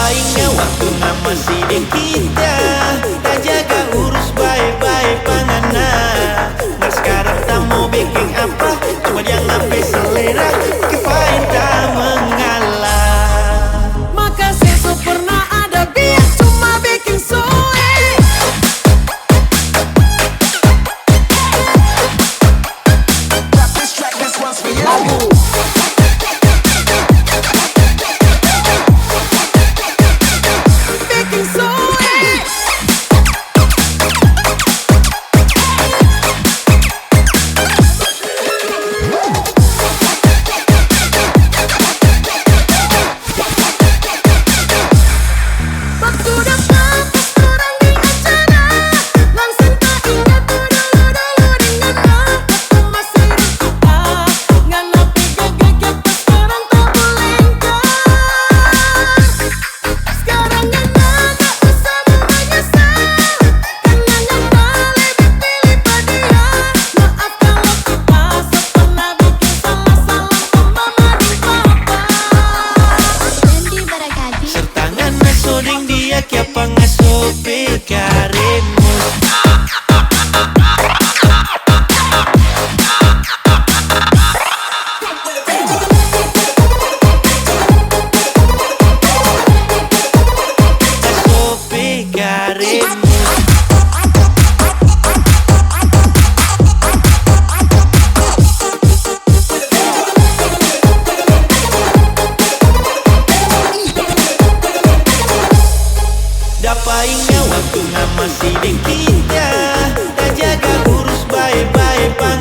Dapainnya waktu masih deng kita, tak jaga urus baik-baik pangana. Nah sekarang tak mau bikin apa, cuma yang sampai selera, kipain tak mengalah. Maka seso pernah ada biar cuma bikin soe. Bikin soe. Waktu dapat orang di acara, langsung tak ingat dulu-dulu dengan waktu masih kita. Nggak napi gagak pas sekarang tak bolehkan. Sekarang yang nggak usah menyesal, karena yang paling dipilih dia. Maaf kalau kita pernah bikin salah-salah sama mama di papa. Randy Barakati. Sertangan nasoding dia kiapa ngasope karemus. Ngasope karemus. Dapainnya waktu masih deng kita, tak jaga urus baik-baik pang